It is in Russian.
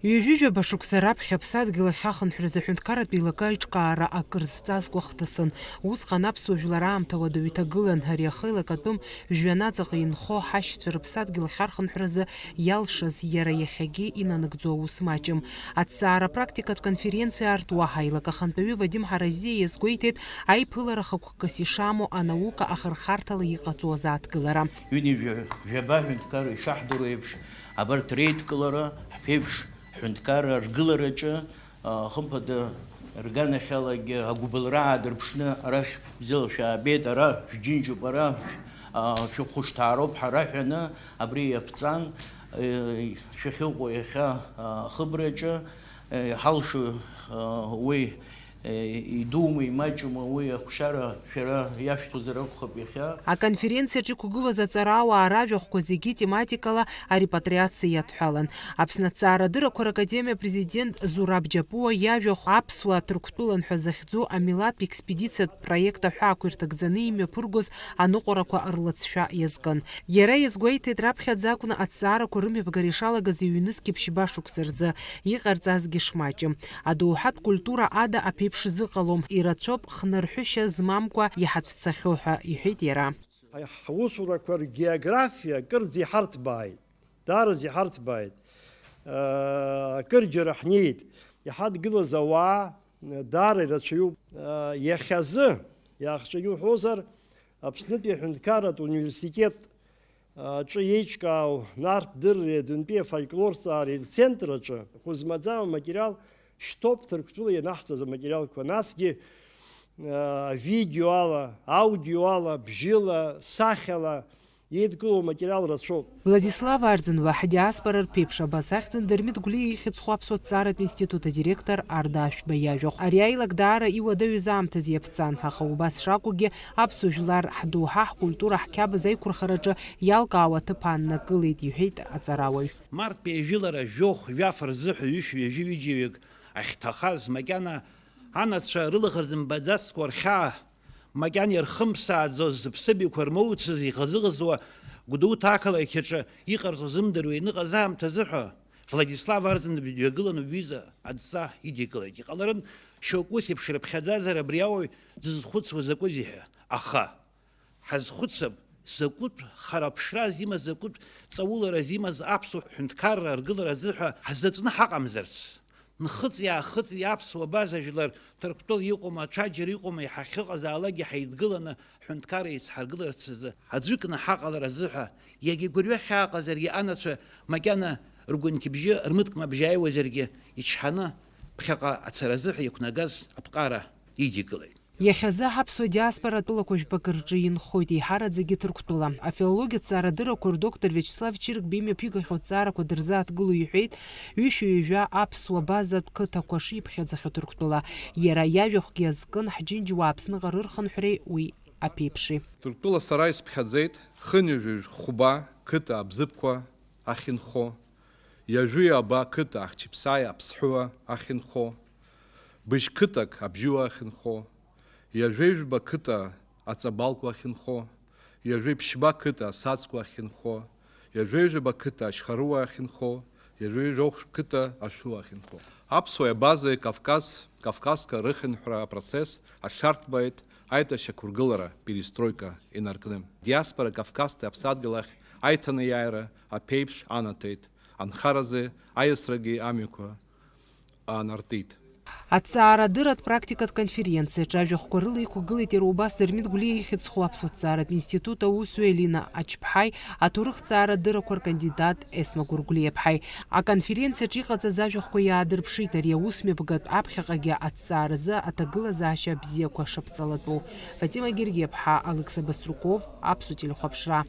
Ҩажәижәаба шықәса раԥхьа Аԥсадгьыл ахь ахынҳәразы аҳәынҭқарратә еилага аиҿкаара акыр зҵазкуа хҭысын. Усҟан аԥсуа жәлар аамҭа уадаҩ иҭагылан, ари ахеилак атәым жәҩанаҵаҟа инхо ҳашьцәа рыԥсадгьыл ахь архынҳәразы иалшаз иара иахьагьы инанагӡо аус маҷым. Аҭҵаара апрактикатә конференциа аартуа ҳаилак ахантәаҩы Вадим Ҳаразиа иазгәеиҭеит аиԥылара хықәкыс ишамоу анаука ахырхарҭала иҟаҵо азааҭгылара. Ҩынҩажәаба ҳәынҭқар ишаҳдыру еиԥш, абарҭ реидкылара ҳԥеиԥш ҳәынҭқарра ргылараҿы хымԥада рганахьалагьы агәыбылра аадырԥшны арахь бзиала шәаабеит, ара шәџьынџьуп, ара шәыхәышҭаароуп ҳара ҳәаны абри иаԥҵан шәахьыҟоу иахьа ахыбраҿы ҳалшо уи идума имаҷума уи ахәшьара шәара иашәҭозар акәхап иахьа. Аконференциаҿы иқәгылаз аҵарауаа ражәахәқәа зегьы тематикала арепатриациа иадҳәалан. Аԥсны аҭҵаарадыррақәа ракадемиа президент Зураб Џьапуа иажәахә аԥсуаа Ҭырқәтәылан ҳәа захьӡу амилаҭтә экспедициатә проект аҳәаақәа ирҭагӡаны имҩаԥыргоз аныҟәарақәа рлыҵшәа иазкын. Иара иазгәеиҭеит раԥхьаӡа акәны аҭҵаарақәа рымҩаԥгара ишалагаз иҩнызқьи ԥшьба шықәса рзы иҟарҵазгьы шмаҷым. Адоуҳатә культура ада аԥеиԥш зыҟалом, ирацәоуп хнырҳәышьа змамкәа иҳацәцахьоу ҳәа иҳәеит иара. Ҳусурақәа ргеографиа акырӡа иҳарҭбааит, даараӡа иҳарҭбааит, акырџьара ҳнеит, иҳадгылаз ауаа даара ирацәаҩуп. Иахьазы иаахҵәаны уҳәозар, Аԥснытәи аҳәынҭқарратә университет ҿы еиҿкаау нартә дырреи адәынтәи афольклорҭҵаареи рцентр аҿы хәызмаӡа аматериал шьҭоуп Ҭырқәтәыла ианаҳҵаз аматериалқәа, насгьы видеоала, аудиоала, бжьыла, сахьала еидгылоу аматериал рацәоуп. Владислав Арӡынба ҳдиаспора рԥеиԥш абас ахьӡын Дырмит Гәлиа ихьыӡхо Аԥсуа ҭҵааратә институт адиректор Арда Ашәба иажәахә. Ари аилак даара иуадаҩыз аамҭаз иаԥҵан, аха убас шакәугьы аԥсуа жәлар ҳдоуҳа, ҳкультура, ҳқьабз аиқәырхараҿы иалкаау аҭыԥ ааннакылеит, иҳәеит аҵарауаҩ. Марттәи ажәылара жәохә, жәаф рзыҳәа ҩышә-ҩажәи ҩыџьаҩык ахьҭахаз макьана анацәа рылаӷырӡ мбаӡацкәа рхьаа, макьана ирхымԥсааӡоз зыԥсыбаҩқәа рмоуцыз иӷызыӷызуа Гәдоуҭа ақалақь аҿы иҟарҵо зымдыруа иныҟаз аамҭазыҳәа Владислав Арӡынба дҩагылан ҩыза адҵа идикылеит. Иҟаларын шьоук ус еиԥш рыԥхьаӡазар абри ауаҩ дзызхәыцуа закәызеи ҳәа. Аха ҳазхәыцып закәытә хараԥшраз имаз, закәытә ҵаулараз имаз аԥсуа ҳәынҭқарра ргылара азыҳәа ҳазаҵәны ҳаҟамзарц. Нхыҵ-иаахыҵ аԥсуа база жәлар Ҭырқәтәыла иҟоума, аҽаџьара иҟоума, иҳахьыҟазаалакгьы ҳаидгыланы ҳәынҭқарра еицҳаргыларц азы аӡәыкны ҳаҟалара азыҳәа иагьа игәырҩа хьаҟазаргьы анацәа макьана ргәынқьбжьы рмыткәмабжьы ааиуазаргьы ичҳаны ԥхьаҟа ацара азыҳәа иқәнагаз аԥҟара идикылеит. Иахьазы ҳаԥсуа диаспора атәылақәа жәпак рҿы инхоит, еиҳараӡагьы Ҭырқәтәыла. Афилологиатә ҭҵаарадыррақәа р-доктор Виачеслав Чиркба имҩаԥигахьоу аҭҵаарақәа дырзааҭгыло иҳәеит ҩышә-ҩажәа аԥсуа базатә қыҭақәа шиԥхьаӡахьоу Ҭырқәтәыла. Иара иажәахәгьы азкын ҳџьынџьуаа Аԥсныҟа рырхынҳәреи уи аԥеиԥши. Ҭырқәтәыла сара исԥхьаӡеит хынҩажәижә хәба қыҭа абзыԥқәа ахьынхо, иажәи аба қыҭа ахьчиԥсааи аԥсҳәыуа ахьынхо, быжь қыҭак абжьыуа ахьынхо, иажәижәба қыҭа аҵабалқәа ахьынхо, иажәи ԥшьба қыҭа асацқәа ахьынхо, иажәижәба қыҭа ашьхаруа ахьынхо, иажәи рохә қыҭа ашәуа ахьынхо. Аԥсуа иабазеи Кавказка рыхынҳәра апроцесс аҽарҭбааит аиҭашьақәыргылара перестройка инаркны. Диаспора Кавказтәи аԥсадгьыл ахь аиҭанеиааира аԥеиԥш анаҭеит, анхаразы аиасрагьы амҩақәа аанартит. Аҭҵаарадырратә практикатә конференциаҿы ажәахәқәа рыла иқәгылеит иара убас Дырмит Гәлиа ихьыӡхо Аԥсуа ҭҵааратә институт аусуҩы Елина Ачԥҳаи, аҭоурых-ҭҵаарадыррақәа ркандидат Есма Гәыргәлиаԥҳаи. Аконференциаҿы иҟаҵаз ажәахәқәа иаадырԥшит ари аусмҩаԥгатә аԥхьаҟагьы аҭҵааразы аҭагылазаашьа бзиақәа шаԥҵалатәу. Фатима Гергиаԥҳа, Алықса Баструков, Аԥсуа телехәаԥшра.